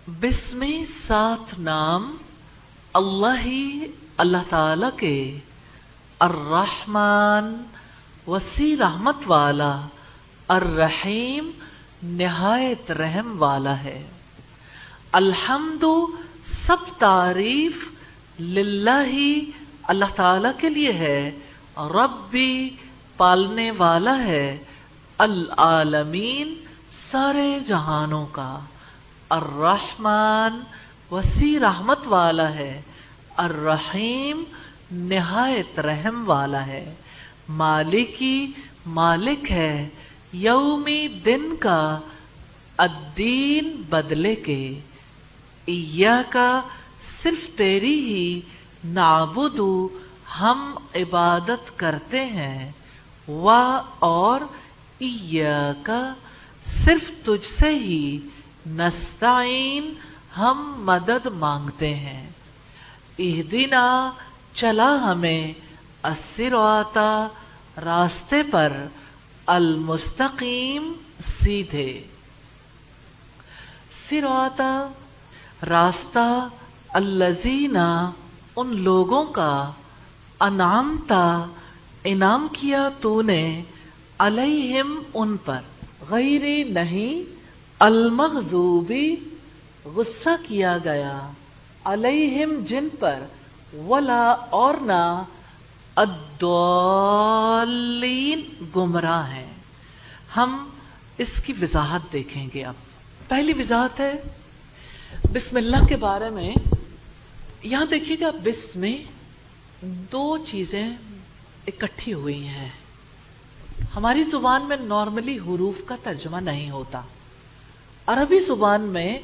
بسم سات نام اللہ تعالی کے الرحمن وسیع رحمت والا، الرحیم نہایت رحم والا ہے۔ الحمد سب تعریف للہ اللہ تعالی کے لیے ہے، ربی پالنے والا ہے، العالمین سارے جہانوں کا، الرحمن وسیع رحمت والا ہے، الرحیم نہایت رحم والا ہے، مالکی مالک ہے، یومی دن کا، الدین بدلے کے، ایاکا صرف تیری ہی، نعبدو ہم عبادت کرتے ہیں، اور ایاکا صرف تجھ سے ہی، نستعین ہم مدد مانگتے ہیں، اہدنا چلا ہمیں، الصراط راستے پر، المستقیم سیدھے، صراط راستہ، الذین ان لوگوں کا، انعمت انعام کیا تو نے، علیہم ان پر، غیر نہیں، المغضوبی غصہ کیا گیا، علیہم جن پر، ولا اور نہ، الضالین گمراہ ہیں۔ ہم اس کی وضاحت دیکھیں گے۔ اب پہلی وضاحت ہے بسم اللہ کے بارے میں۔ یہاں دیکھیے گا، بسم میں دو چیزیں اکٹھی ہوئی ہیں۔ ہماری زبان میں نارملی حروف کا ترجمہ نہیں ہوتا۔ عربی زبان میں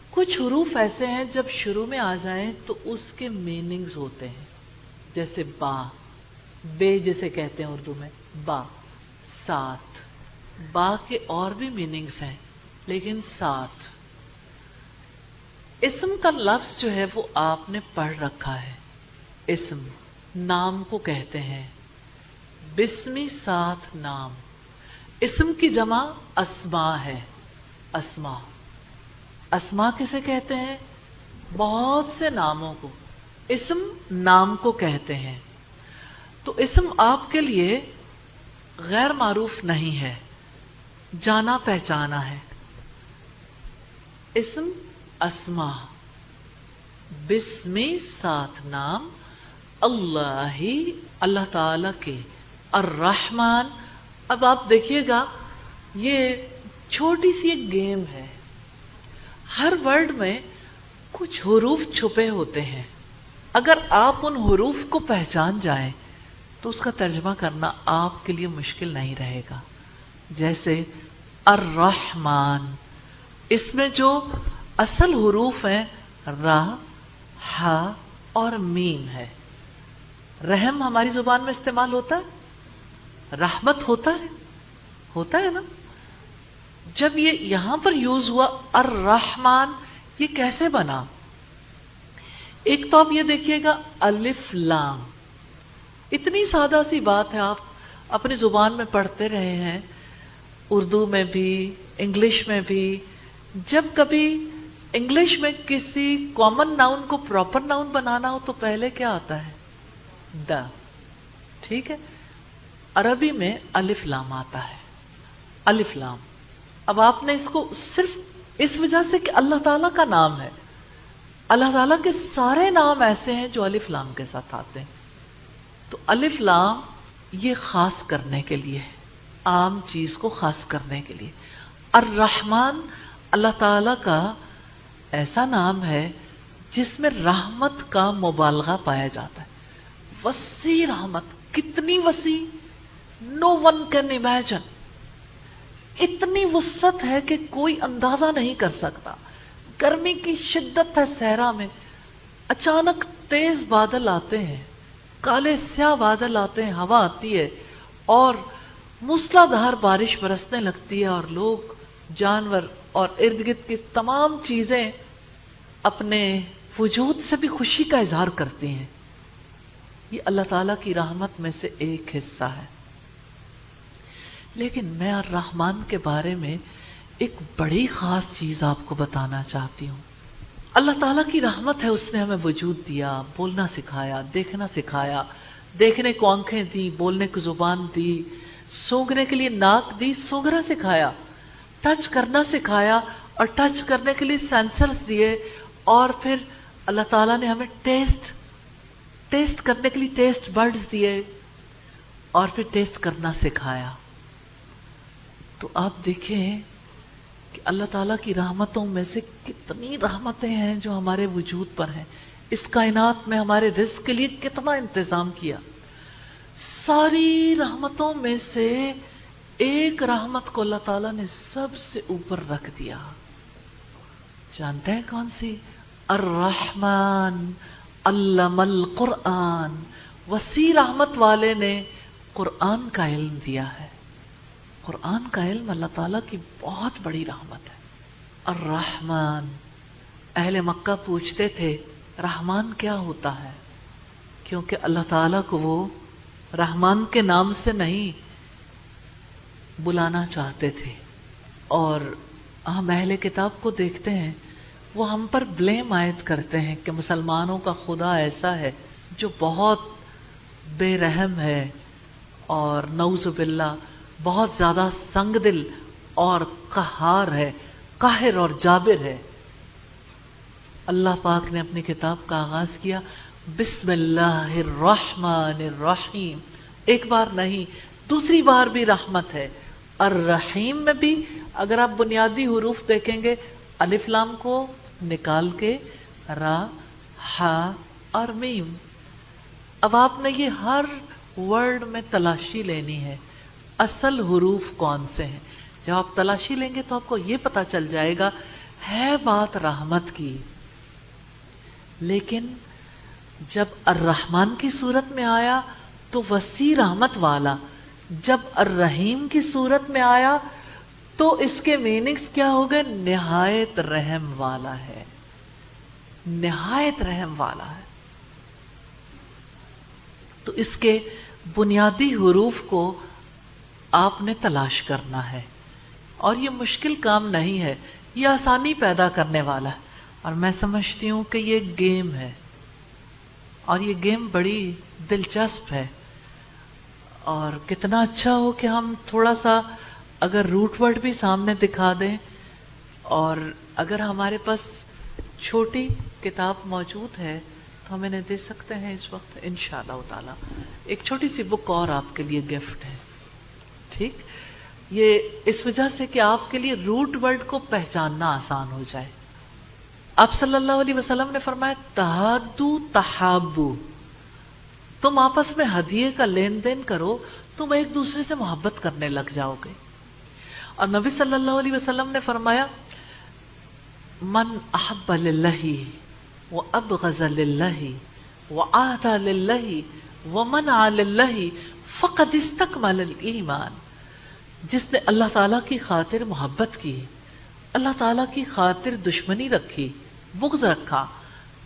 کچھ حروف ایسے ہیں جب شروع میں آ جائیں تو اس کے میننگز ہوتے ہیں، جیسے با، بے جسے کہتے ہیں اردو میں، با، ساتھ۔ با کے اور بھی میننگز ہیں لیکن ساتھ۔ اسم کا لفظ جو ہے وہ آپ نے پڑھ رکھا ہے، اسم نام کو کہتے ہیں، بسمی ساتھ نام۔ اسم کی جمع اسماء ہے، اسماء۔ اسماء کسے کہتے ہیں؟ بہت سے ناموں کو اسم نام کو کہتے ہیں۔ تو اسم آپ کے لیے غیر معروف نہیں ہے، جانا پہچانا ہے۔ اسم اسماء، بسمی ساتھ نام، اللہ تعالی کے، الرحمن۔ اب آپ دیکھیے گا، یہ چھوٹی سی ایک گیم ہے۔ ہر ورڈ میں کچھ حروف چھپے ہوتے ہیں، اگر آپ ان حروف کو پہچان جائیں تو اس کا ترجمہ کرنا آپ کے لیے مشکل نہیں رہے گا۔ جیسے الرحمن، اس میں جو اصل حروف ہیں را، ہا اور میم ہے۔ رحم ہماری زبان میں استعمال ہوتا ہے، رحمت ہوتا ہے نا۔ جب یہ یہاں پر یوز ہوا الرحمن، یہ کیسے بنا؟ ایک تو آپ یہ دیکھیے گا، الف لام، اتنی سادہ سی بات ہے، آپ اپنی زبان میں پڑھتے رہے ہیں، اردو میں بھی انگلش میں بھی۔ جب کبھی انگلش میں کسی کامن ناؤن کو پراپر ناؤن بنانا ہو تو پہلے کیا آتا ہے؟ دا، ٹھیک ہے۔ عربی میں الف لام آتا ہے، الف لام۔ اب آپ نے اس کو صرف اس وجہ سے کہ اللہ تعالیٰ کا نام ہے، اللہ تعالیٰ کے سارے نام ایسے ہیں جو الف لام کے ساتھ آتے ہیں، تو الف لام یہ خاص کرنے کے لیے ہے، عام چیز کو خاص کرنے کے لیے۔ الرحمن اللہ تعالیٰ کا ایسا نام ہے جس میں رحمت کا مبالغہ پایا جاتا ہے، وسیع رحمت، کتنی وسیع، نو ون کین امیجن، اتنی وسعت ہے کہ کوئی اندازہ نہیں کر سکتا۔ گرمی کی شدت ہے صحرا میں، اچانک تیز بادل آتے ہیں، کالے سیاہ بادل آتے ہیں، ہوا آتی ہے اور موسلا دھار بارش برسنے لگتی ہے، اور لوگ، جانور اور ارد گرد کی تمام چیزیں اپنے وجود سے بھی خوشی کا اظہار کرتی ہیں۔ یہ اللہ تعالیٰ کی رحمت میں سے ایک حصہ ہے۔ لیکن میں الرحمن کے بارے میں ایک بڑی خاص چیز آپ کو بتانا چاہتی ہوں۔ اللہ تعالیٰ کی رحمت ہے، اس نے ہمیں وجود دیا، بولنا سکھایا، دیکھنا سکھایا، دیکھنے کو آنکھیں دی، بولنے کو زبان دی، سونگھنے کے لیے ناک دی، سونگھنا سکھایا، ٹچ کرنا سکھایا اور ٹچ کرنے کے لیے سینسرز دیے، اور پھر اللہ تعالیٰ نے ہمیں ٹیسٹ کرنے کے لیے ٹیسٹ برڈز دیے اور پھر ٹیسٹ کرنا سکھایا۔ تو آپ دیکھیں کہ اللہ تعالیٰ کی رحمتوں میں سے کتنی رحمتیں ہیں جو ہمارے وجود پر ہیں، اس کائنات میں ہمارے رزق کے لیے کتنا انتظام کیا۔ ساری رحمتوں میں سے ایک رحمت کو اللہ تعالیٰ نے سب سے اوپر رکھ دیا، جانتے ہیں کون سی؟ الرحمن علم القرآن، وسیع رحمت والے نے قرآن کا علم دیا ہے۔ قرآن کا علم اللہ تعالیٰ کی بہت بڑی رحمت ہے۔ الرحمن، اہل مکہ پوچھتے تھے رحمان کیا ہوتا ہے، کیونکہ اللہ تعالیٰ کو وہ رحمان کے نام سے نہیں بلانا چاہتے تھے، اور ہم اہل کتاب کو دیکھتے ہیں وہ ہم پر بلیم عائد کرتے ہیں کہ مسلمانوں کا خدا ایسا ہے جو بہت بے رحم ہے اور نعوذ باللہ بہت زیادہ سنگ دل اور قہار ہے، قاہر اور جابر ہے۔ اللہ پاک نے اپنی کتاب کا آغاز کیا بسم اللہ الرحمن الرحیم، ایک بار نہیں دوسری بار بھی رحمت ہے۔ الرحیم میں بھی اگر آپ بنیادی حروف دیکھیں گے، الف لام کو نکال کے را، ہا اور میم۔ اب آپ نے یہ ہر ورڈ میں تلاشی لینی ہے اصل حروف کون سے ہیں۔ جب آپ تلاشی لیں گے تو آپ کو یہ پتا چل جائے گا ہے بات رحمت کی، لیکن جب الرحمن کی صورت میں آیا تو وسیع رحمت والا، جب الرحیم کی صورت میں آیا تو اس کے میننگز کیا ہو گئے؟ نہایت رحم والا ہے، نہایت رحم والا ہے۔ تو اس کے بنیادی حروف کو آپ نے تلاش کرنا ہے، اور یہ مشکل کام نہیں ہے، یہ آسانی پیدا کرنے والا ہے۔ اور میں سمجھتی ہوں کہ یہ گیم ہے، اور یہ گیم بڑی دلچسپ ہے، اور کتنا اچھا ہو کہ ہم تھوڑا سا اگر روٹ ورڈ بھی سامنے دکھا دیں، اور اگر ہمارے پاس چھوٹی کتاب موجود ہے تو ہم انہیں دے سکتے ہیں اس وقت انشاءاللہ تعالی۔ ایک چھوٹی سی بک اور آپ کے لیے گفٹ ہے، ٹھیک؟ یہ اس وجہ سے کہ آپ کے لیے روٹ ورڈ کو پہچاننا آسان ہو جائے۔ آپ صلی اللہ علیہ وسلم نے فرمایا تہادو تحابو، تم آپس میں ہدیے کا لین دین کرو، تم ایک دوسرے سے محبت کرنے لگ جاؤ گے۔ اور نبی صلی اللہ علیہ وسلم نے فرمایا من احب للہ وابغض للہ وآتى للہ ومنع للہ فقد استکمل الایمان، جس نے اللہ تعالیٰ کی خاطر محبت کی، اللہ تعالیٰ کی خاطر دشمنی رکھی، بغض رکھا،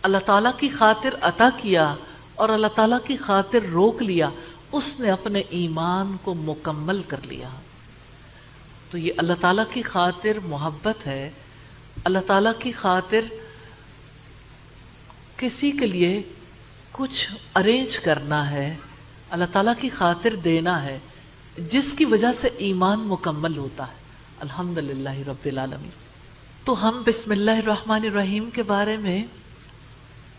اللہ تعالیٰ کی خاطر عطا کیا اور اللہ تعالیٰ کی خاطر روک لیا، اس نے اپنے ایمان کو مکمل کر لیا۔ تو یہ اللہ تعالیٰ کی خاطر محبت ہے، اللہ تعالیٰ کی خاطر کسی کے لیے کچھ ارینج کرنا ہے، اللہ تعالیٰ کی خاطر دینا ہے، جس کی وجہ سے ایمان مکمل ہوتا ہے۔ الحمدللہ رب العالمین۔ تو ہم بسم اللہ الرحمن الرحیم کے بارے میں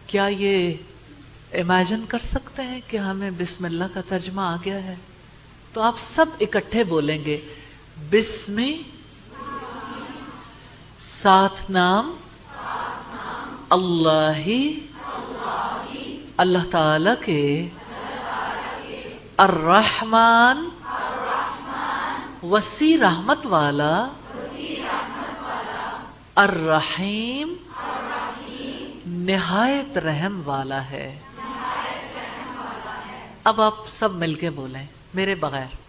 کیا یہ امیجن کر سکتے ہیں کہ ہمیں بسم اللہ کا ترجمہ آ گیا ہے؟ تو آپ سب اکٹھے بولیں گے بسم، ساتھ نام اللہ، اللہ تعالی کے، الرحمن وسیع رحمت والا، الرحیم نہایت رحم والا ہے۔ اب آپ سب مل کے بولیں میرے بغیر۔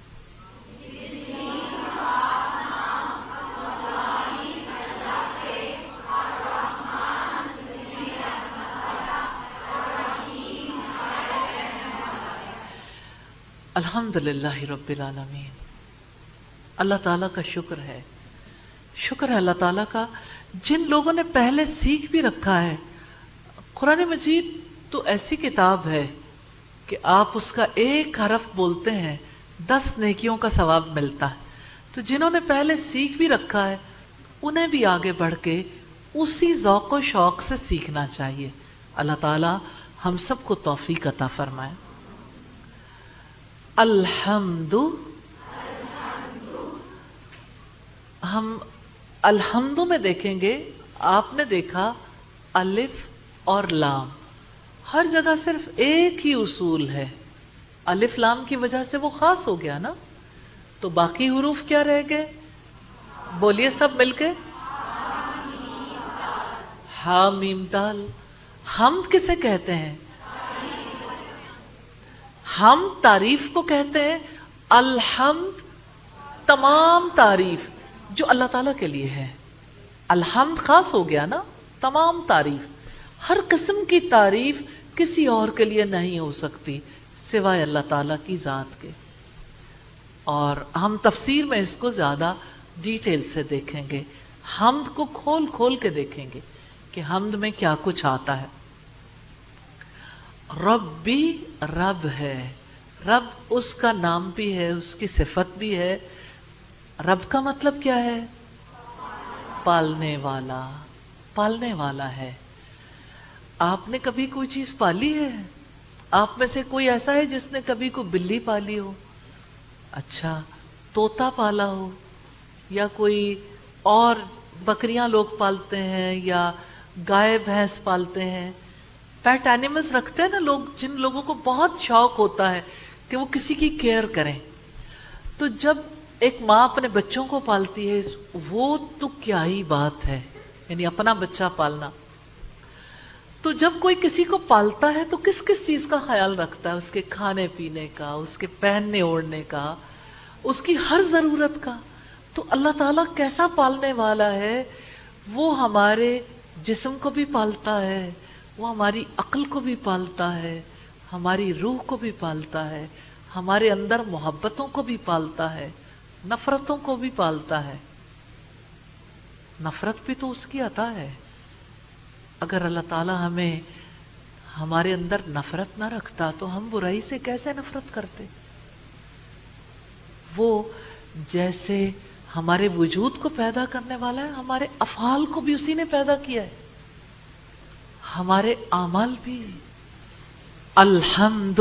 الحمدللہ رب العالمین۔ اللہ تعالیٰ کا شکر ہے شکر ہے اللہ تعالیٰ کا جن لوگوں نے پہلے سیکھ بھی رکھا ہے. قرآن مجید تو ایسی کتاب ہے کہ آپ اس کا ایک حرف بولتے ہیں 10 نیکیوں کا ثواب ملتا ہے. تو جنہوں نے پہلے سیکھ بھی رکھا ہے انہیں بھی آگے بڑھ کے اسی ذوق و شوق سے سیکھنا چاہیے. اللہ تعالیٰ ہم سب کو توفیق عطا فرمائے. الحمد، ہم الحمد میں دیکھیں گے، آپ نے دیکھا الف اور لام، ہر جگہ صرف ایک ہی اصول ہے. الف لام کی وجہ سے وہ خاص ہو گیا نا، تو باقی حروف کیا رہ گئے؟ بولیے سب مل کے، ہا میم دال. ہم کسے کہتے ہیں؟ ہم تعریف کو کہتے ہیں. الحمد تمام تعریف جو اللہ تعالیٰ کے لیے ہے. الحمد خاص ہو گیا نا، تمام تعریف، ہر قسم کی تعریف کسی اور کے لیے نہیں ہو سکتی سوائے اللہ تعالیٰ کی ذات کے. اور ہم تفسیر میں اس کو زیادہ ڈیٹیل سے دیکھیں گے، حمد کو کھول کھول کے دیکھیں گے کہ حمد میں کیا کچھ آتا ہے. ربی رب ہے، رب اس کا نام بھی ہے، اس کی صفت بھی ہے. رب کا مطلب کیا ہے؟ پالنے والا، پالنے والا ہے. آپ نے کبھی کوئی چیز پالی ہے؟ آپ میں سے کوئی ایسا ہے جس نے کبھی کوئی بلی پالی ہو؟ اچھا، طوطا پالا ہو، یا کوئی اور بکریاں لوگ پالتے ہیں، یا گائے بھینس پالتے ہیں. پیٹ اینیملز رکھتے ہیں نا لوگ، جن لوگوں کو بہت شوق ہوتا ہے کہ وہ کسی کی کیئر کریں. تو جب ایک ماں اپنے بچوں کو پالتی ہے وہ تو کیا ہی بات ہے، یعنی اپنا بچہ پالنا. تو جب کوئی کسی کو پالتا ہے تو کس کس چیز کا خیال رکھتا ہے؟ اس کے کھانے پینے کا، اس کے پہننے اوڑھنے کا، اس کی ہر ضرورت کا. تو اللہ تعالیٰ کیسا پالنے والا ہے، وہ ہمارے جسم کو بھی پالتا ہے، وہ ہماری عقل کو بھی پالتا ہے، ہماری روح کو بھی پالتا ہے، ہمارے اندر محبتوں کو بھی پالتا ہے، نفرتوں کو بھی پالتا ہے. نفرت بھی تو اس کی عطا ہے. اگر اللہ تعالیٰ ہمیں ہمارے اندر نفرت نہ رکھتا تو ہم برائی سے کیسے نفرت کرتے؟ وہ جیسے ہمارے وجود کو پیدا کرنے والا ہے، ہمارے افعال کو بھی اسی نے پیدا کیا ہے، ہمارے اعمال بھی. الحمد،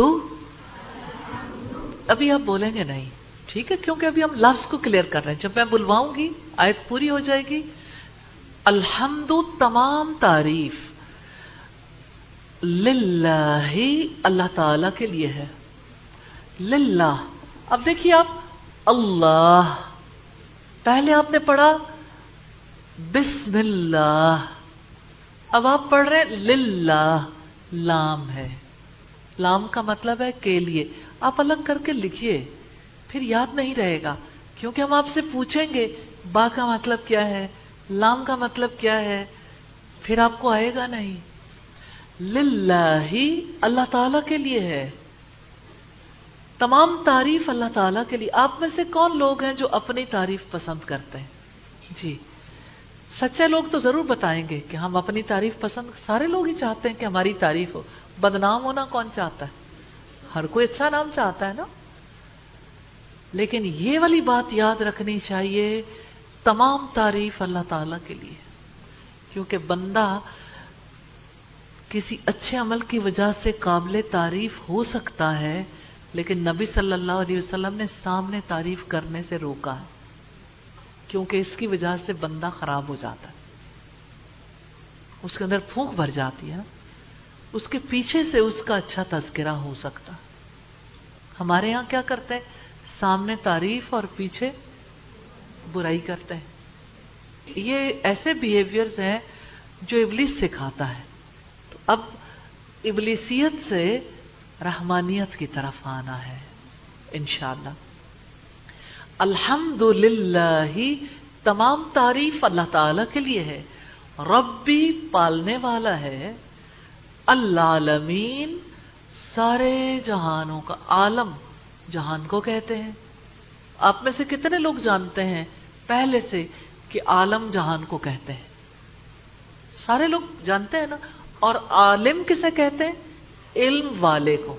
ابھی آپ بولیں گے نہیں، ٹھیک ہے، کیونکہ ابھی ہم لفظ کو کلیئر کر رہے ہیں. جب میں بلواؤں گی آیت پوری ہو جائے گی. الحمد تمام تعریف للہ، اللہ تعالی کے لیے ہے. للہ. اب دیکھیے آپ، اللہ پہلے آپ نے پڑھا بسم اللہ، اب آپ پڑھ رہے ہیں للہ. لام ہے، لام کا مطلب ہے کے لیے. آپ الگ کر کے لکھیے، پھر یاد نہیں رہے گا، کیونکہ ہم آپ سے پوچھیں گے با کا مطلب کیا ہے، لام کا مطلب کیا ہے، پھر آپ کو آئے گا نہیں. للہ، اللہ تعالیٰ کے لیے ہے. تمام تعریف اللہ تعالیٰ کے لیے. آپ میں سے کون لوگ ہیں جو اپنی تعریف پسند کرتے ہیں؟ جی، سچے لوگ تو ضرور بتائیں گے کہ ہم اپنی تعریف پسند، سارے لوگ ہی چاہتے ہیں کہ ہماری تعریف ہو. بدنام ہونا کون چاہتا ہے؟ ہر کوئی اچھا نام چاہتا ہے نا. لیکن یہ والی بات یاد رکھنی چاہیے، تمام تعریف اللہ تعالیٰ کے لیے. کیونکہ بندہ کسی اچھے عمل کی وجہ سے قابل تعریف ہو سکتا ہے، لیکن نبی صلی اللہ علیہ وسلم نے سامنے تعریف کرنے سے روکا ہے، کیونکہ اس کی وجہ سے بندہ خراب ہو جاتا ہے، اس کے اندر پھونک بھر جاتی ہے. اس کے پیچھے سے اس کا اچھا تذکرہ ہو سکتا. ہمارے ہاں کیا کرتے ہیں؟ سامنے تعریف اور پیچھے برائی کرتے ہیں. یہ ایسے بیہیویئرز ہیں جو ابلیس سکھاتا ہے. تو اب ابلیسیت سے رحمانیت کی طرف آنا ہے انشاءاللہ. الحمدللہ، تمام تعریف اللہ تعالی کے لیے ہے. ربی، پالنے والا ہے. العالمین، سارے جہانوں کا. عالم جہان کو کہتے ہیں. آپ میں سے کتنے لوگ جانتے ہیں پہلے سے کہ عالم جہان کو کہتے ہیں، سارے لوگ جانتے ہیں نا. اور عالم کسے کہتے ہیں؟ علم والے کو.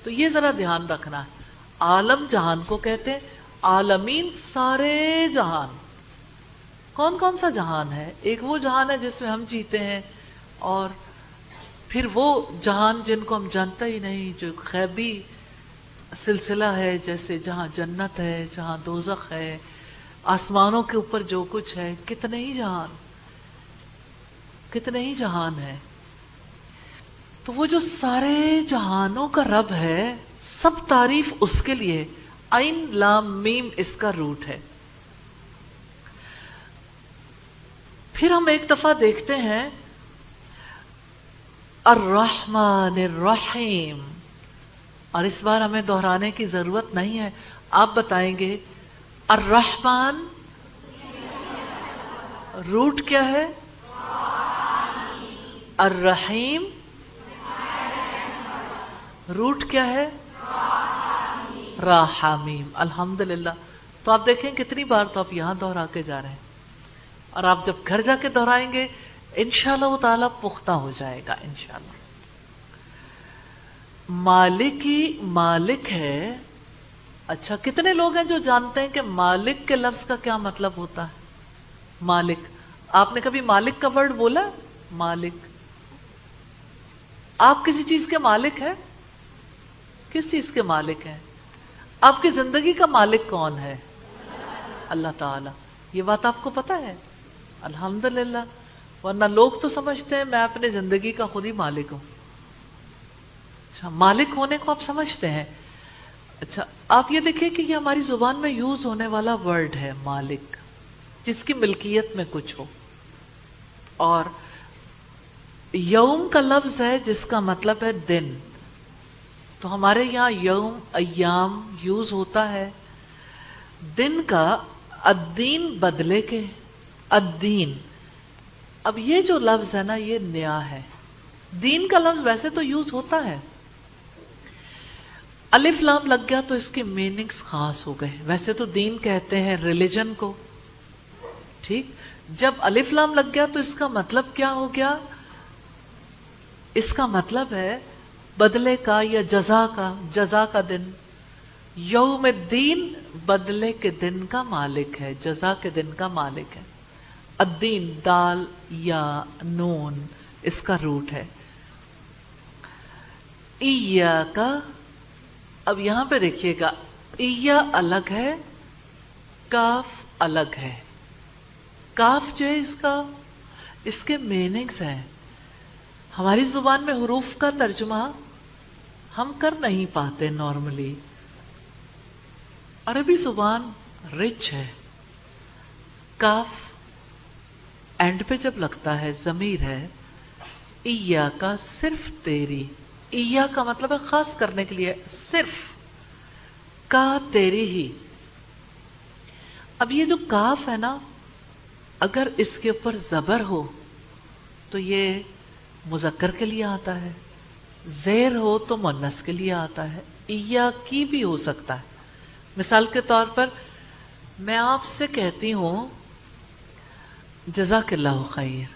تو یہ ذرا دھیان رکھنا ہے، عالم جہان کو کہتے ہیں. عالمین سارے جہان. کون کون سا جہان ہے؟ ایک وہ جہان ہے جس میں ہم جیتے ہیں، اور پھر وہ جہان جن کو ہم جانتے ہی نہیں، جو غیبی سلسلہ ہے، جیسے جہاں جنت ہے، جہاں دوزخ ہے، آسمانوں کے اوپر جو کچھ ہے. کتنے ہی جہان، کتنے ہی جہان ہے. تو وہ جو سارے جہانوں کا رب ہے، سب تعریف اس کے لیے. عین لام میم اس کا روٹ ہے. پھر ہم ایک دفعہ دیکھتے ہیں الرحمن الرحیم، اور اس بار ہمیں دہرانے کی ضرورت نہیں ہے. آپ بتائیں گے الرحمن روٹ کیا ہے؟ الرحیم روٹ کیا ہے؟ راحمیم. الحمدللہ. تو آپ دیکھیں کتنی بار تو آپ یہاں دہرا کے جا رہے ہیں، اور آپ جب گھر جا کے دہرائیں گے انشاءاللہ تعالی پختہ ہو جائے گا انشاءاللہ. مالک ہی مالک ہے. اچھا، کتنے لوگ ہیں جو جانتے ہیں کہ مالک کے لفظ کا کیا مطلب ہوتا ہے؟ مالک. آپ نے کبھی مالک کا ورڈ بولا؟ مالک. آپ کسی چیز کے مالک ہیں؟ کس چیز کے مالک ہیں؟ آپ کی زندگی کا مالک کون ہے؟ اللہ تعالی. یہ بات آپ کو پتا ہے؟ الحمدللہ. ورنہ لوگ تو سمجھتے ہیں میں اپنے زندگی کا خود ہی مالک ہوں. اچھا، مالک ہونے کو آپ سمجھتے ہیں. اچھا، آپ یہ دیکھیں کہ یہ ہماری زبان میں یوز ہونے والا ورڈ ہے مالک، جس کی ملکیت میں کچھ ہو. اور یوم کا لفظ ہے جس کا مطلب ہے دن. تو ہمارے یہاں یوم ایام یوز ہوتا ہے دن کا. الدین بدلے کے، الدین. اب یہ جو لفظ ہے نا یہ نیا ہے. دین کا لفظ ویسے تو یوز ہوتا ہے، الف لام لگ گیا تو اس کے میننگز خاص ہو گئے. ویسے تو دین کہتے ہیں ریلیجن کو، ٹھیک. جب الف لام لگ گیا تو اس کا مطلب کیا ہو گیا؟ اس کا مطلب ہے بدلے کا یا جزا کا، جزا کا دن. یوم الدین بدلے کے دن کا مالک ہے، جزا کے دن کا مالک ہے. الدین دال یا نون اس کا روٹ ہے. ایاکا. اب یہاں پہ دیکھیے گا، ایا الگ ہے، کاف الگ ہے. کاف جو ہے اس کے میننگز ہیں. ہماری زبان میں حروف کا ترجمہ ہم کر نہیں پاتے نارملی. عربی زبان رچ ہے. کاف اینڈ پہ جب لگتا ہے ضمیر ہے. ایا کا صرف تیری، ایا کا مطلب ہے خاص کرنے کے لیے، صرف کا تیری ہی. اب یہ جو کاف ہے نا، اگر اس کے اوپر زبر ہو تو یہ مذکر کے لیے آتا ہے، زیر ہو تو مؤنث کے لیے آتا ہے. ایا کی بھی ہو سکتا ہے. مثال کے طور پر میں آپ سے کہتی ہوں جزاک اللہ خیر،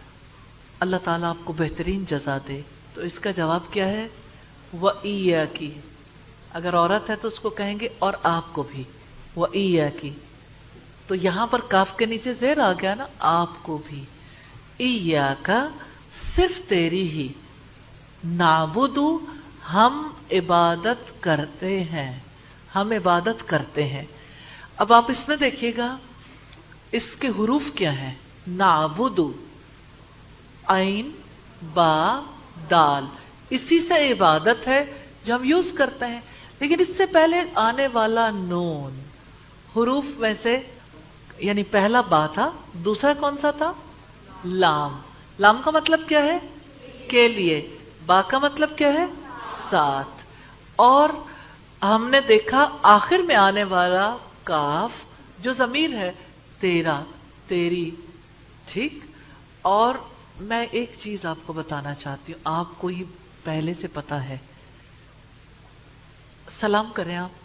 اللہ تعالیٰ آپ کو بہترین جزا دے، تو اس کا جواب کیا ہے؟ وَإِيَّاكِ. اگر عورت ہے تو اس کو کہیں گے اور آپ کو بھی، وَإِيَّاكِ. تو یہاں پر کاف کے نیچے زیر آ گیا نا، آپ کو بھی. ایاکا صرف تیری ہی، نعبدو ہم عبادت کرتے ہیں، ہم عبادت کرتے ہیں. اب آپ اس میں دیکھیے گا اس کے حروف کیا ہیں؟ نعبدو، عین با دال. اسی سے عبادت ہے جو ہم یوز کرتے ہیں. لیکن اس سے پہلے آنے والا نون حروف میں سے، یعنی پہلا با تھا، دوسرا کون سا تھا؟ لام. لام کا مطلب کیا ہے؟ کے لیے. با کا مطلب کیا ہے؟ ساتھ. اور ہم نے دیکھا آخر میں آنے والا کاف جو ضمیر ہے، تیرا، تیری، ٹھیک. اور میں ایک چیز آپ کو بتانا چاہتی ہوں، آپ کو ہی پہلے سے پتا ہے. سلام کریں آپ.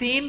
3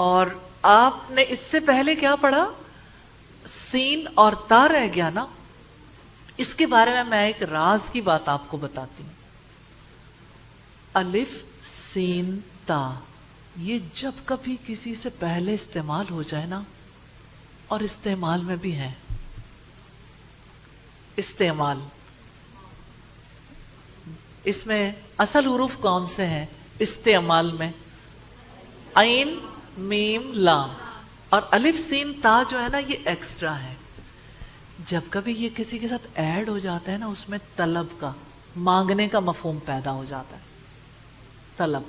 اور آپ نے اس سے پہلے کیا پڑھا؟ سین اور تا رہ گیا نا. اس کے بارے میں ایک راز کی بات آپ کو بتاتی ہوں. الف سین تا یہ جب کبھی کسی سے پہلے استعمال ہو جائے نا، اور استعمال میں بھی ہے، استعمال اس میں اصل حروف کون سے ہیں استعمال میں؟ عین میم لام، اور الف سین تا جو ہے نا یہ ایکسٹرا ہے. جب کبھی یہ کسی کے ساتھ ایڈ ہو جاتا ہے نا، اس میں طلب کا، مانگنے کا مفہوم پیدا ہو جاتا ہے. طلب،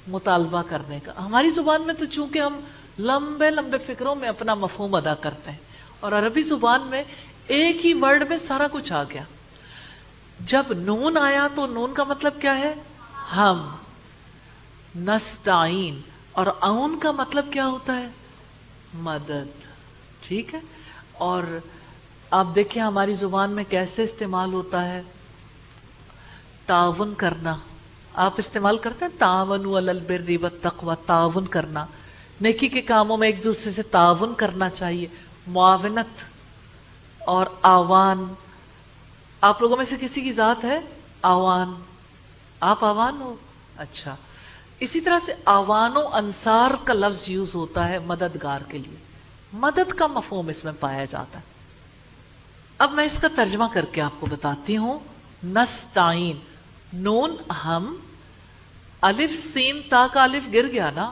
مطالبہ کرنے کا. ہماری زبان میں تو چونکہ ہم لمبے لمبے فکروں میں اپنا مفہوم ادا کرتے ہیں، اور عربی زبان میں ایک ہی ورڈ میں سارا کچھ آ گیا. جب نون آیا تو نون کا مطلب کیا ہے؟ ہم. نستعین، اور اون کا مطلب کیا ہوتا ہے؟ مدد. ٹھیک ہے. اور آپ دیکھیں ہماری زبان میں کیسے استعمال ہوتا ہے. تعاون کرنا، آپ استعمال کرتے ہیں تعاونوا علی البر والتقوی، تعاون کرنا، نیکی کے کاموں میں ایک دوسرے سے تعاون کرنا چاہیے. معاونت اور آوان. آپ لوگوں میں سے کسی کی ذات ہے آوان؟ آپ آوان ہو؟ اچھا. اسی طرح سے آوان و انصار کا لفظ یوز ہوتا ہے مددگار کے لیے. مدد کا مفہوم اس میں پایا جاتا ہے. اب میں اس کا ترجمہ کر کے آپ کو بتاتی ہوں. نستعین، نون ہم، الف سین تا کا الف گر گیا نا،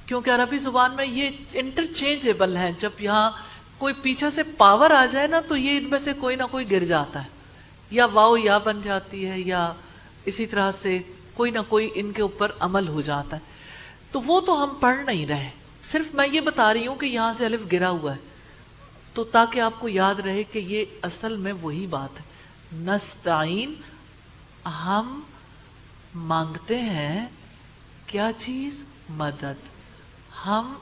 کیونکہ عربی زبان میں یہ انٹرچینجبل ہے. جب یہاں کوئی پیچھے سے پاور آ جائے نا تو یہ ان میں سے کوئی نہ کوئی گر جاتا ہے، یا واو یا بن جاتی ہے، یا اسی طرح سے کوئی نہ کوئی ان کے اوپر عمل ہو جاتا ہے. تو وہ تو ہم پڑھ نہیں رہے، صرف میں یہ بتا رہی ہوں کہ یہاں سے الف گرا ہوا ہے، تو تاکہ آپ کو یاد رہے کہ یہ اصل میں وہی بات ہے. نستعین، ہم مانگتے ہیں کیا چیز؟ مدد. ہم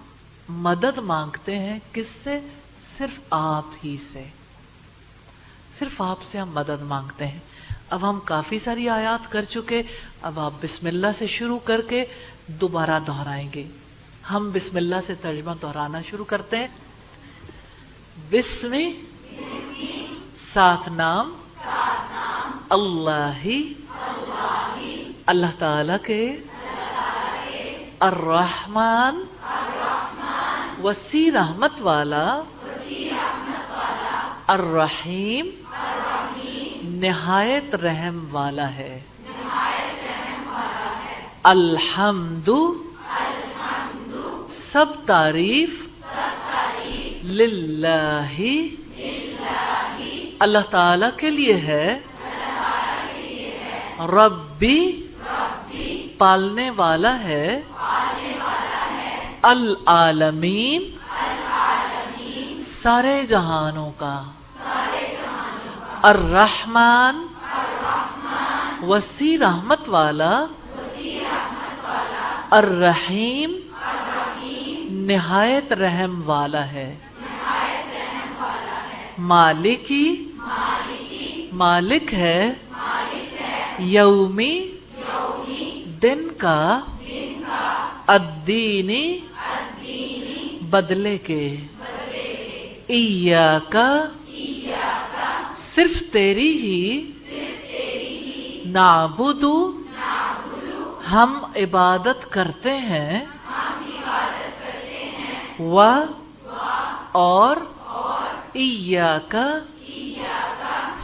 مدد مانگتے ہیں کس سے؟ صرف آپ ہی سے. صرف آپ سے ہم مدد مانگتے ہیں. اب ہم کافی ساری آیات کر چکے، اب آپ بسم اللہ سے شروع کر کے دوبارہ دہرائیں گے. ہم بسم اللہ سے ترجمہ دہرانا شروع کرتے ہیں. بسم، ساتھ نام، اللہ، اللہ تعالی کے، الرحمن، وسیع رحمت والا، الرحیم، نہایت رحم والا ہے. الحمد، سب تعریف، للہ، اللہ تعالی کے لیے ہے. ربی، پالنے والا ہے. العالمین، سارے جہانوں کا. الرحمن، وسیع رحمت والا. الرحیم، نہایت رحم والا ہے. مالکی، مالک ہے. یومی، دن کا. الدینی، بدلے کے. ایاک، صرف تیری ہی. نعبد، ہم عبادت کرتے ہیں. و، اور. ایاک،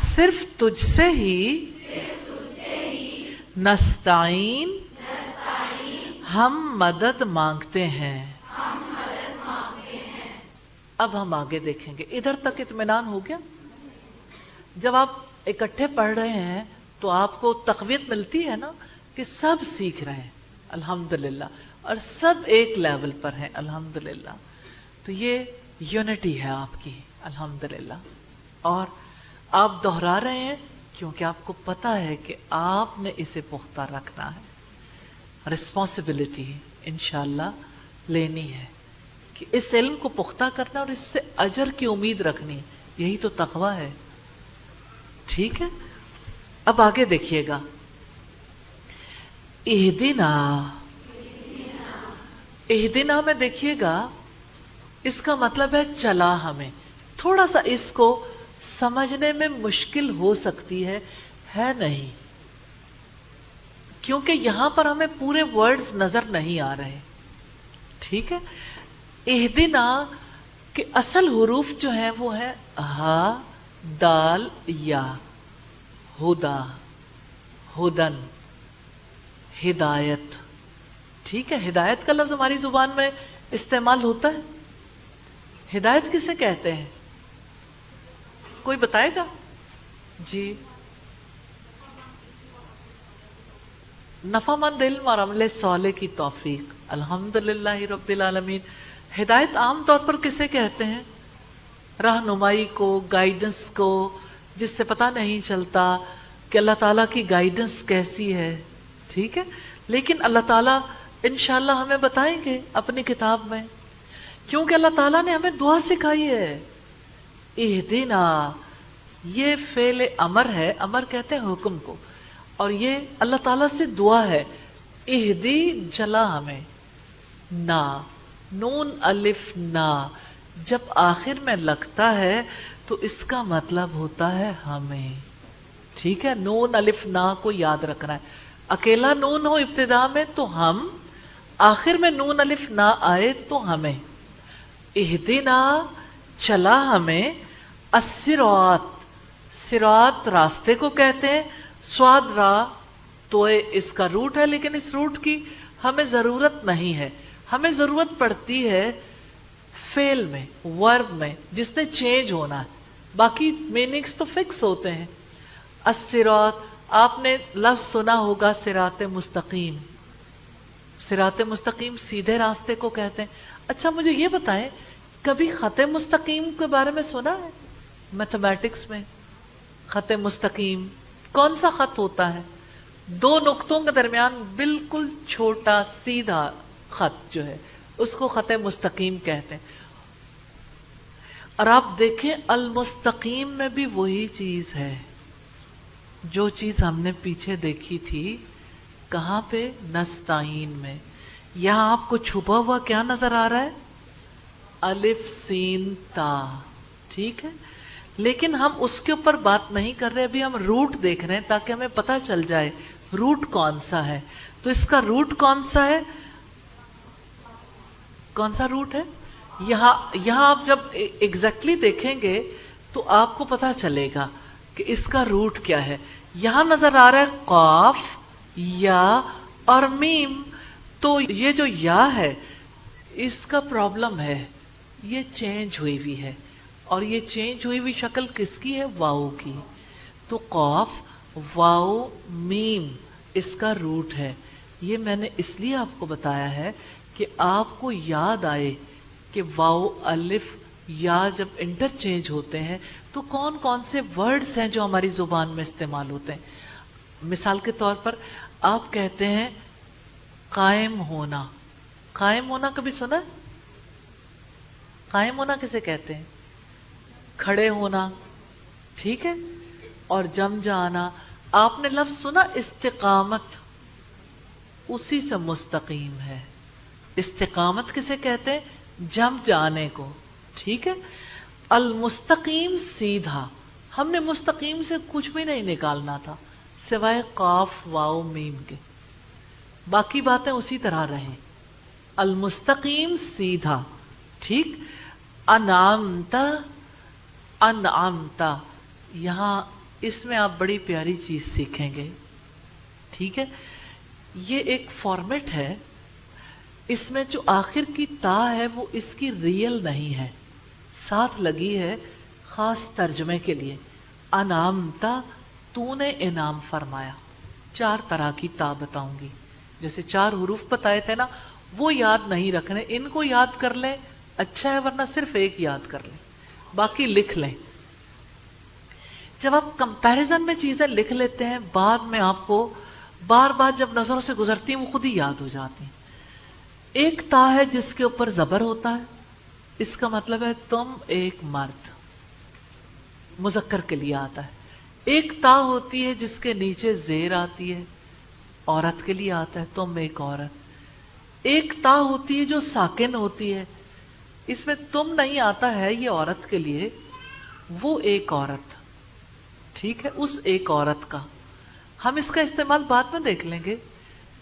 صرف تجھ سے ہی. نستعین، ہم مدد مانگتے ہیں. اب ہم آگے دیکھیں گے. ادھر تک اطمینان ہو گیا؟ جب آپ اکٹھے پڑھ رہے ہیں تو آپ کو تقویت ملتی ہے نا کہ سب سیکھ رہے ہیں الحمدللہ، اور سب ایک لیول پر ہیں الحمدللہ. تو یہ یونٹی ہے آپ کی الحمدللہ. اور آپ دہرا رہے ہیں کیونکہ آپ کو پتا ہے کہ آپ نے اسے پختہ رکھنا ہے. رسپانسبلٹی انشاءاللہ لینی ہے کہ اس علم کو پختہ کرنا اور اس سے اجر کی امید رکھنی. یہی تو تقوی ہے. ٹھیک ہے. اب آگے دیکھیے گا. اہدنا، اہدنا میں دیکھیے گا اس کا مطلب ہے چلا ہمیں. تھوڑا سا اس کو سمجھنے میں مشکل ہو سکتی ہے نہیں، کیونکہ یہاں پر ہمیں پورے ورڈز نظر نہیں آ رہے. ٹھیک ہے، اہدنا کے اصل حروف جو ہیں وہ ہے ہا دال یا. ہدا، ہدن، ہدایت. ٹھیک ہے، ہدایت کا لفظ ہماری زبان میں استعمال ہوتا ہے. ہدایت کسے کہتے ہیں؟ کوئی بتائے گا؟ جی، نفع مند علم اور عمل صالح کی توفیق. الحمدللہ رب العالمین. ہدایت عام طور پر کسے کہتے ہیں؟ رہنمائی کو، گائیڈنس کو، جس سے پتہ نہیں چلتا کہ اللہ تعالیٰ کی گائیڈنس کیسی ہے. ٹھیک ہے، لیکن اللہ تعالیٰ انشاءاللہ ہمیں بتائیں گے اپنی کتاب میں، کیونکہ اللہ تعالیٰ نے ہمیں دعا سکھائی ہے. اہدنا یہ فعل امر ہے، امر کہتے ہیں حکم کو، اور یہ اللہ تعالیٰ سے دعا ہے. اہدی چلا ہمیں. نا، نون الف نا جب آخر میں لگتا ہے تو اس کا مطلب ہوتا ہے ہمیں. ٹھیک ہے، نون الف نا کو یاد رکھنا ہے. اکیلا نون ہو ابتدا میں تو ہم، آخر میں نون الف نا آئے تو ہمیں. اہدنا چلا ہمیں. الصراط، صراط راستے کو کہتے ہیں. سواد را تو اس کا روٹ ہے، لیکن اس روٹ کی ہمیں ضرورت نہیں ہے. ہمیں ضرورت پڑتی ہے فعل میں، ورب میں، جس نے چینج ہونا ہے. باقی میننگز تو فکس ہوتے ہیں. الصراط، آپ نے لفظ سنا ہوگا صراط مستقیم. صراط مستقیم سیدھے راستے کو کہتے ہیں. اچھا مجھے یہ بتائیں، کبھی خط مستقیم کے بارے میں سنا ہے؟ میتھمیٹکس میں خط مستقیم کون سا خط ہوتا ہے؟ دو نقطوں کے درمیان بالکل چھوٹا سیدھا خط جو ہے اس کو خط مستقیم کہتے ہیں. اور آپ دیکھیں المستقیم میں بھی وہی چیز ہے جو چیز ہم نے پیچھے دیکھی تھی. کہاں پہ؟ نستعین میں. یہاں آپ کو چھپا ہوا کیا نظر آ رہا ہے؟ الف سین تا. ٹھیک ہے، لیکن ہم اس کے اوپر بات نہیں کر رہے. ابھی ہم روٹ دیکھ رہے ہیں تاکہ ہمیں پتہ چل جائے روٹ کون سا ہے. تو اس کا روٹ کون سا ہے؟ کون سا روٹ ہے؟ یہاں آپ جب ایگزیکٹلی دیکھیں گے تو آپ کو پتہ چلے گا کہ اس کا روٹ کیا ہے. یہاں نظر آ رہا ہے قاف، یا اور میم. تو یہ جو یا ہے اس کا پرابلم ہے، یہ چینج ہوئی ہوئی ہے. اور یہ چینج ہوئی ہوئی شکل کس کی ہے؟ واؤ کی. تو قاف، واؤ، میم اس کا روٹ ہے. یہ میں نے اس لیے آپ کو بتایا ہے کہ آپ کو یاد آئے کہ واؤ الف یا جب انٹرچینج ہوتے ہیں تو کون کون سے ورڈز ہیں جو ہماری زبان میں استعمال ہوتے ہیں. مثال کے طور پر آپ کہتے ہیں قائم ہونا. قائم ہونا کبھی سنا؟ قائم ہونا کسے کہتے ہیں؟ کھڑے ہونا. ٹھیک ہے، اور جم جانا. آپ نے لفظ سنا استقامت؟ اسی سے مستقیم ہے. استقامت کسے کہتے ہیں؟ جم جانے کو. ٹھیک ہے، المستقیم سیدھا. ہم نے مستقیم سے کچھ بھی نہیں نکالنا تھا سوائے قاف واو میم کے، باقی باتیں اسی طرح رہیں. المستقیم سیدھا. ٹھیک. انعمت، انعمت، یہاں اس میں آپ بڑی پیاری چیز سیکھیں گے. ٹھیک ہے، یہ ایک فارمیٹ ہے. اس میں جو آخر کی تا ہے وہ اس کی ریئل نہیں ہے، ساتھ لگی ہے خاص ترجمے کے لیے. انعمت، تو نے انعام فرمایا. 4 طرح کی تا بتاؤں گی. جیسے 4 حروف بتائے تھے نا، وہ یاد نہیں رکھنے. ان کو یاد کر لیں اچھا ہے، ورنہ صرف ایک یاد کر لیں، باقی لکھ لیں. جب آپ کمپیریزن میں چیزیں لکھ لیتے ہیں، بعد میں آپ کو بار بار جب نظروں سے گزرتی ہیں وہ خود ہی یاد ہو جاتی ہیں. ایک تا ہے جس کے اوپر زبر ہوتا ہے، اس کا مطلب ہے تم ایک مرد، مذکر کے لیے آتا ہے. ایک تا ہوتی ہے جس کے نیچے زیر آتی ہے، عورت کے لیے آتا ہے تم ایک عورت. ایک تا ہوتی ہے جو ساکن ہوتی ہے، اس میں تم نہیں آتا ہے، یہ عورت کے لیے، وہ ایک عورت، ٹھیک ہے، اس ایک عورت کا ہم اس کا استعمال بعد میں دیکھ لیں گے.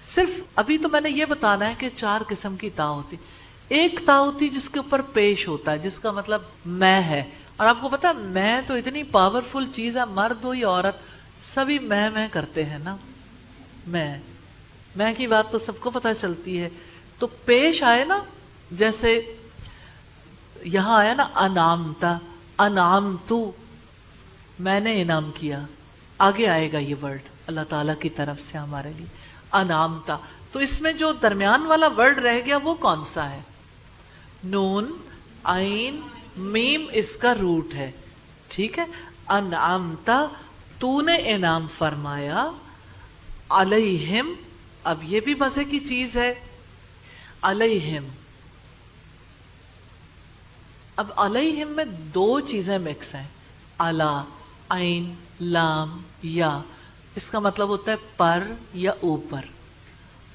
صرف ابھی تو میں نے یہ بتانا ہے کہ 4 قسم کی تا ہوتی. ایک تا ہوتی جس کے اوپر پیش ہوتا ہے، جس کا مطلب میں ہے. اور آپ کو پتا میں تو اتنی پاورفل چیز ہے، مرد ہو یا عورت سبھی میں کرتے ہیں نا. میں کی بات تو سب کو پتا چلتی ہے. تو پیش آئے نا، جیسے یہاں آیا نا انعامتا، انعامتو، میں نے انعام کیا. آگے آئے گا یہ ورڈ اللہ تعالیٰ کی طرف سے ہمارے لیے، انعامتا. تو اس میں جو درمیان والا ورڈ رہ گیا وہ کون سا ہے؟ نون عین میم اس کا روٹ ہے، ٹھیک ہے. انعامتا، تو نے انعام فرمایا، علیہم. اب یہ بھی مزے کی چیز ہے، علیہم. اب علیہم میں 2 چیزیں مکس ہیں، علا، عین، لام، یا. اس کا مطلب ہوتا ہے پر یا اوپر.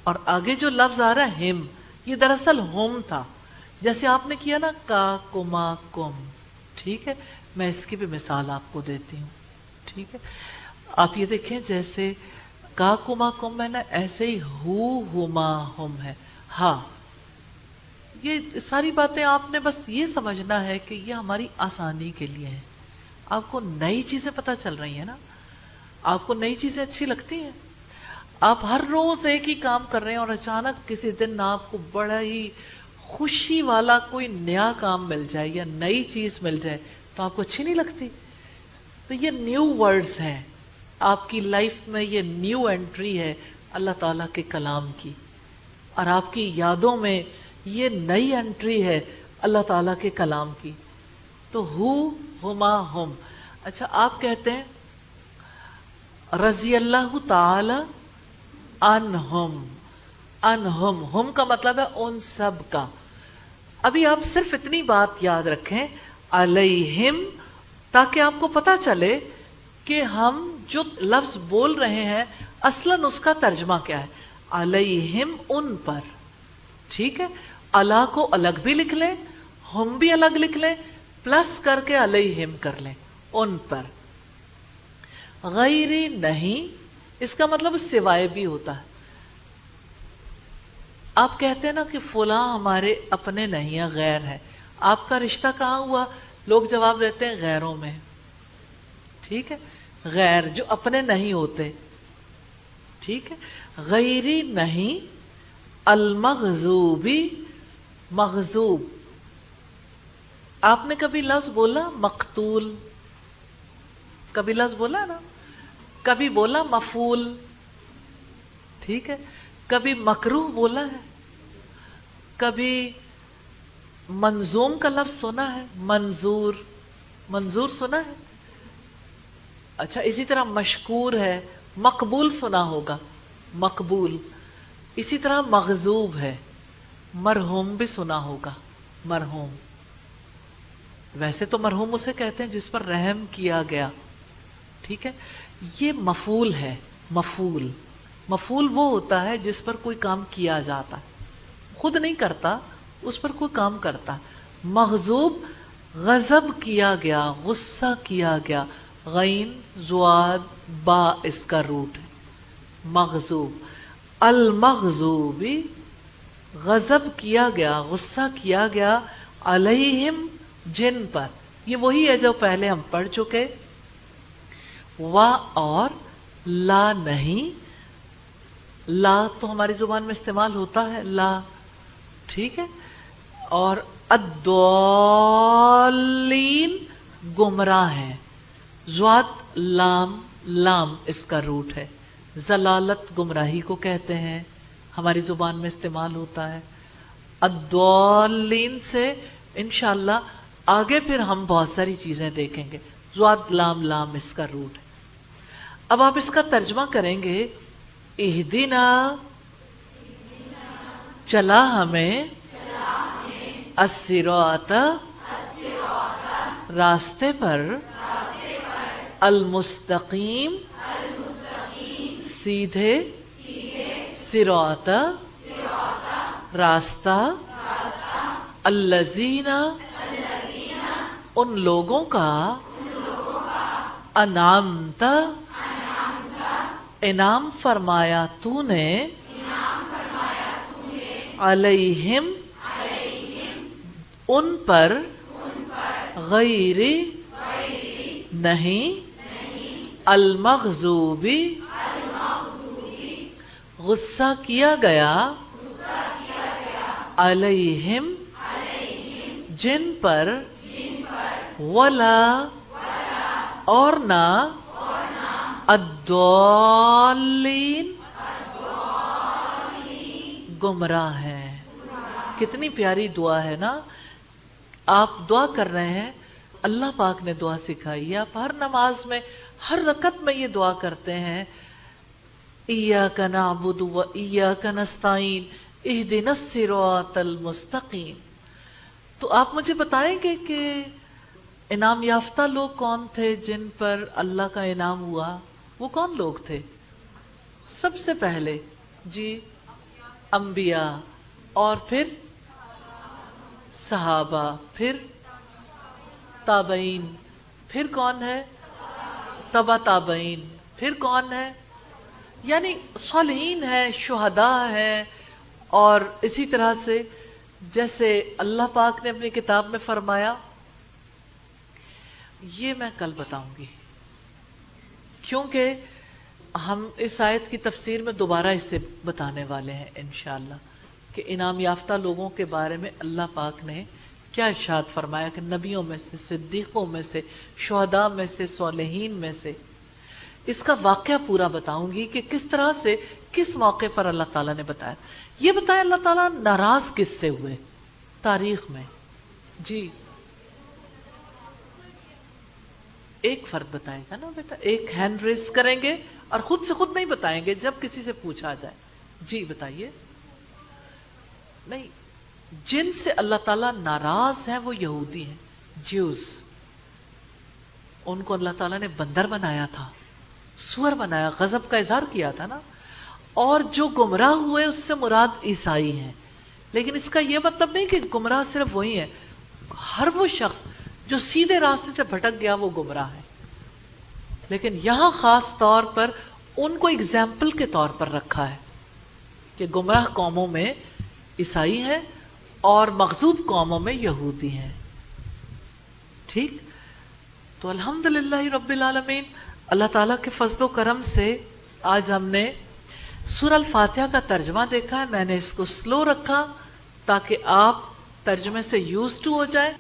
اور آگے جو لفظ آ رہا ہے ہم، یہ دراصل ہم تھا. جیسے آپ نے کیا نا کا کما کم، ٹھیک ہے. میں اس کی بھی مثال آپ کو دیتی ہوں، ٹھیک ہے. آپ یہ دیکھیں جیسے کا کما کم ہے نا، ایسے ہی ہما ہم ہے. ہاں، یہ ساری باتیں آپ نے بس یہ سمجھنا ہے کہ یہ ہماری آسانی کے لیے ہے. آپ کو نئی چیزیں پتہ چل رہی ہیں نا، آپ کو نئی چیزیں اچھی لگتی ہیں. آپ ہر روز ایک ہی کام کر رہے ہیں اور اچانک کسی دن آپ کو بڑا ہی خوشی والا کوئی نیا کام مل جائے یا نئی چیز مل جائے تو آپ کو اچھی نہیں لگتی. تو یہ نیو ورڈز ہیں آپ کی لائف میں، یہ نیو انٹری ہے اللہ تعالیٰ کے کلام کی. اور آپ کی یادوں میں یہ نئی انٹری ہے اللہ تعالیٰ کے کلام کی. تو ہما ہم. اچھا آپ کہتے ہیں رضی اللہ تعالی عنہم. انہم، ہم کا مطلب ہے ان سب کا. ابھی آپ صرف اتنی بات یاد رکھیں علیہم، تاکہ آپ کو پتا چلے کہ ہم جو لفظ بول رہے ہیں اصلاً اس کا ترجمہ کیا ہے. علیہم، ان پر، ٹھیک ہے. اللہ کو الگ بھی لکھ لیں، ہم بھی الگ لکھ لیں، پلس کر کے علیہم کر لیں، ان پر. غیری نہیں، اس کا مطلب سوائے بھی ہوتا ہے. آپ کہتے ہیں نا کہ فلاں ہمارے اپنے نہیں ہیں، غیر ہے. آپ کا رشتہ کہاں ہوا؟ لوگ جواب دیتے ہیں غیروں میں، ٹھیک ہے. غیر جو اپنے نہیں ہوتے، ٹھیک ہے. غیری نہیں، المغضوبی، مغضوب. آپ نے کبھی لفظ بولا مقتول؟ کبھی لفظ بولا نا؟ کبھی بولا مفعول، ٹھیک ہے. کبھی مکروہ بولا ہے، کبھی منظوم کا لفظ سنا ہے، منظور، منظور سنا ہے. اچھا اسی طرح مشکور ہے، مقبول سنا ہوگا، مقبول. اسی طرح مغضوب ہے، مرحوم بھی سنا ہوگا، مرحوم. ویسے تو مرحوم اسے کہتے ہیں جس پر رحم کیا گیا، ٹھیک ہے. یہ مفعول ہے. مفعول، مفعول وہ ہوتا ہے جس پر کوئی کام کیا جاتا ہے، خود نہیں کرتا، اس پر کوئی کام کرتا. مغضوب، غضب کیا گیا، غصہ کیا گیا. غین زواد با اس کا روٹ ہے، مغضوب. المغضوبی، غضب کیا گیا، غصہ کیا گیا، علیہم، جن پر. یہ وہی ہے جو پہلے ہم پڑھ چکے. وا، اور لا نہیں. لا تو ہماری زبان میں استعمال ہوتا ہے، لا، ٹھیک ہے. اور الضالین، گمراہ ہیں. ضاد لام، لام اس کا روٹ ہے. ضلالت گمراہی کو کہتے ہیں، ہماری زبان میں استعمال ہوتا ہے. الضالین سے انشاءاللہ آگے پھر ہم بہت ساری چیزیں دیکھیں گے. ضاد لام، لام اس کا روٹ ہے. اب آپ اس کا ترجمہ کریں گے، اہدنا، چلا ہمیں، الصراط، راستے پر، المستقیم، سیدھے، صراط، راستہ الذین ان لوگوں کا انعمت انعام فرمایا تو نے علیہم ان پر غیر نہیں المغضوبی غصہ کیا گیا علیہم جن پر ولا اور نہ الضالین گمراہ ہیں. کتنی پیاری دعا ہے نا. آپ دعا کر رہے ہیں, اللہ پاک نے دعا سکھائی ہے. آپ ہر نماز میں ہر رکعت میں یہ دعا کرتے ہیں, ایاک نعبد و ایاک نستعین اہدنا الصراط المستقیم. تو آپ مجھے بتائیں گے کہ انعام یافتہ لوگ کون تھے جن پر اللہ کا انعام ہوا؟ وہ کون لوگ تھے؟ سب سے پہلے جی انبیاء, اور پھر صحابہ, پھر تابعین, پھر کون ہے تبع تابعین, پھر کون ہے یعنی صالحین ہیں, شہداء ہیں. اور اسی طرح سے جیسے اللہ پاک نے اپنی کتاب میں فرمایا, یہ میں کل بتاؤں گی کیونکہ ہم اس آیت کی تفسیر میں دوبارہ اسے بتانے والے ہیں انشاءاللہ کہ انعام یافتہ لوگوں کے بارے میں اللہ پاک نے کیا ارشاد فرمایا کہ نبیوں میں سے, صدیقوں میں سے, شہداء میں سے, صالحین میں سے. اس کا واقعہ پورا بتاؤں گی کہ کس طرح سے کس موقع پر اللہ تعالیٰ نے بتایا. یہ بتایا اللہ تعالیٰ ناراض کس سے ہوئے تاریخ میں. جی ایک فرد بتائے گا نا بیٹا, ایک ہینڈ ریز کریں گے اور خود سے خود نہیں بتائیں گے, جب کسی سے پوچھا جائے. جی بتائیے. نہیں, جن سے اللہ تعالیٰ ناراض ہیں وہ یہودی ہیں, جیوز. ان کو اللہ تعالیٰ نے بندر بنایا تھا, سور بنایا, غضب کا اظہار کیا تھا نا. اور جو گمراہ ہوئے اس سے مراد عیسائی ہیں. لیکن اس کا یہ مطلب نہیں کہ گمراہ صرف وہی ہے, ہر وہ شخص جو سیدھے راستے سے بھٹک گیا وہ گمراہ ہے. لیکن یہاں خاص طور پر ان کو اگزامپل کے طور پر رکھا ہے کہ گمراہ قوموں میں عیسائی ہیں اور مغضوب قوموں میں یہودی ہیں. ٹھیک, تو الحمدللہ رب العالمین, اللہ تعالیٰ کے فضل و کرم سے آج ہم نے سورہ الفاتحہ کا ترجمہ دیکھا ہے. میں نے اس کو سلو رکھا تاکہ آپ ترجمے سے یوز ٹو ہو جائیں.